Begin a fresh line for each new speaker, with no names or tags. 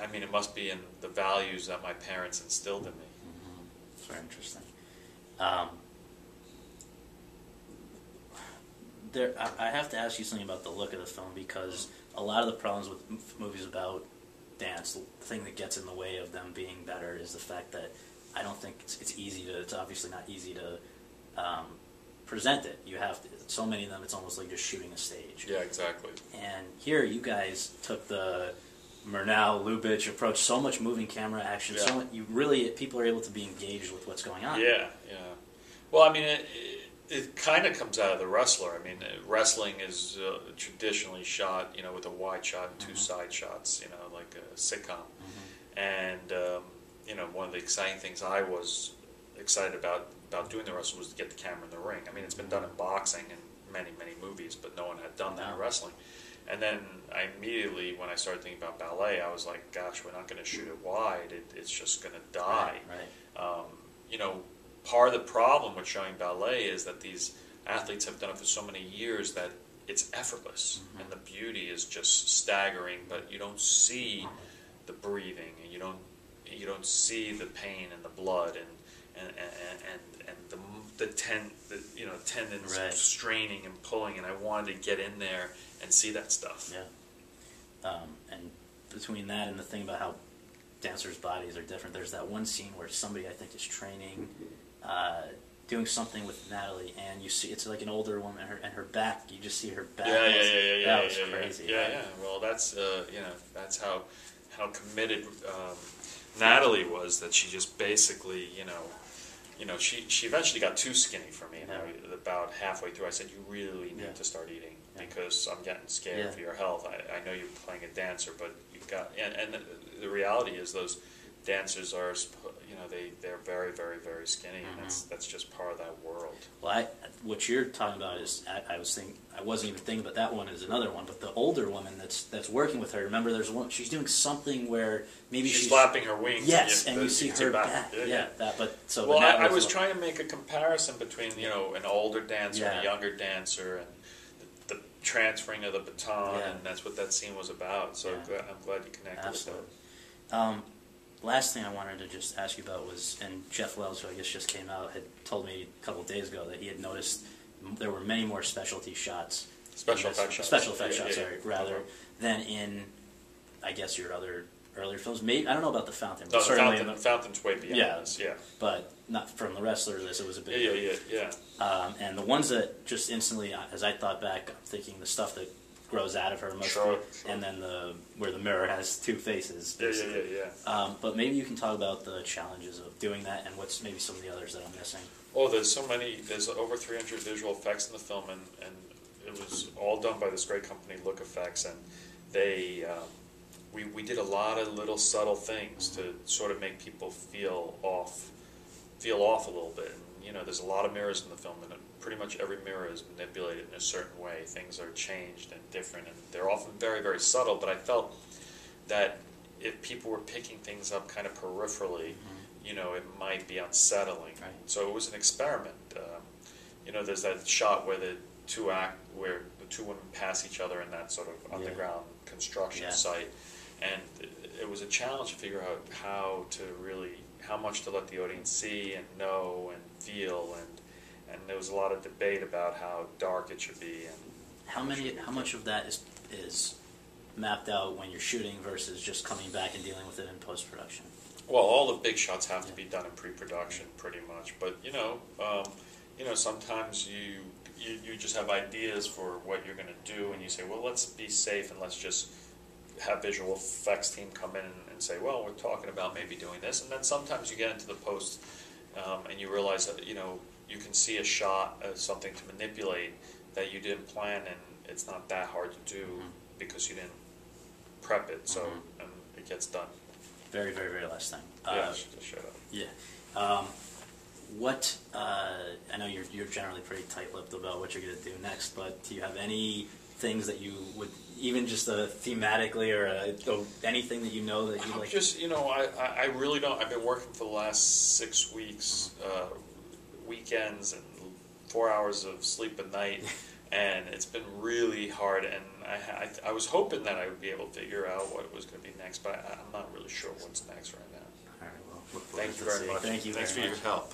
I mean, it must be in the values that my parents instilled in me.
Mm-hmm. It's very interesting. I have to ask you something about the look of the film, because a lot of the problems with movies about dance, the thing that gets in the way of them being better is the fact that I don't think it's easy to. It's obviously not easy to present it. You have to, so many of them. It's almost like just shooting a stage.
Yeah, exactly.
And here, you guys took the Murnau Lubitsch approach. So much moving camera action.
Yeah.
So much, people are able to be engaged with what's going on.
Yeah, yeah. Well, I mean, it kind of comes out of The Wrestler. I mean, wrestling is traditionally shot, with a wide shot and two side shots, like a sitcom. And one of the exciting things I was excited about doing The Wrestler was to get the camera in the ring. I mean, it's been done in boxing and many, many movies, but no one had done that in wrestling. And then I immediately, when I started thinking about ballet, I was like, gosh, we're not going to shoot it wide. It's just going to die.
Right.
Part of the problem with showing ballet is that these athletes have done it for so many years that it's effortless, and the beauty is just staggering. But you don't see the breathing, and you don't see the pain and the blood and the tendons straining and pulling. And I wanted to get in there and see that stuff.
Yeah. And between that and the thing about how dancers' bodies are different, there's that one scene where somebody, I think, is training, doing something with Natalie, and you see it's like an older woman, and her back, you just see her back.
Yeah.
That was crazy.
Yeah. Well, that's that's how committed Natalie was, that she just basically she eventually got too skinny for me. About halfway through, I said, you really need to start eating, because I'm getting scared for your health. I know you're playing a dancer, but you've got, and the reality is those dancers are, they're very, very, very skinny, and that's just part of that world.
Well, what you're talking about is, I wasn't even thinking about that one as another one, but the older woman that's working with her. Remember, there's one, she's doing something where maybe she's
flapping her wings.
Yes, and you see her back.
Well, I was trying to make a comparison between an older dancer and a younger dancer, and the transferring of the baton, and that's what that scene was about. So I'm glad you connected with that.
Last thing I wanted to just ask you about was, and Jeff Wells, who I guess just came out, had told me a couple of days ago that he had noticed there were many more specialty shots.
Special effect shots.
Rather than in, I guess, your other earlier films. Maybe, I don't know about The Fountain.
No, the Fountain's way beyond this,
but not from The Wrestler, it was a bit...
Yeah.
And the ones that just instantly, as I thought back, I'm thinking the stuff that grows out of her mostly, and then where the mirror has two faces. But maybe you can talk about the challenges of doing that, and what's maybe some of the others that I'm missing.
Oh, there's over 300 visual effects in the film, and it was all done by this great company, Look Effects, and they we did a lot of little subtle things to sort of make people feel off a little bit. And, there's a lot of mirrors in the film, and pretty much every mirror is manipulated in a certain way. Things are changed and different, and they're often very, very subtle, but I felt that if people were picking things up kind of peripherally, it might be unsettling.
Right.
So it was an experiment. There's that shot where the two women pass each other in that sort of underground construction site, and it was a challenge to figure out how much to let the audience see and know and feel, and there was a lot of debate about how dark it should be. And
how much of that is mapped out when you're shooting versus just coming back and dealing with it in post-production?
Well, all the big shots have to be done in pre-production, pretty much. But sometimes you just have ideas for what you're going to do, and you say, well, let's be safe and let's just have visual effects team come in and say, well, we're talking about maybe doing this. And then sometimes you get into the post and you realize that you can see a shot as something to manipulate that you didn't plan, and it's not that hard to do because you didn't prep it. So and it gets done.
Very, very, very last thing.
Just shut up.
Yeah. I know you're generally pretty tight-lipped about what you're going to do next, but do you have any things that you would, even just thematically or anything that that you like?
Just, I really don't. I've been working for the last 6 weeks, weekends and 4 hours of sleep a night, and it's been really hard, and I was hoping that I would be able to figure out what was going to be next, but I'm not really sure what's next right now.
All right, well, look forward
Thank you
to
very
seeing.
much.
Thank you
Thanks for
very
your
much.
help.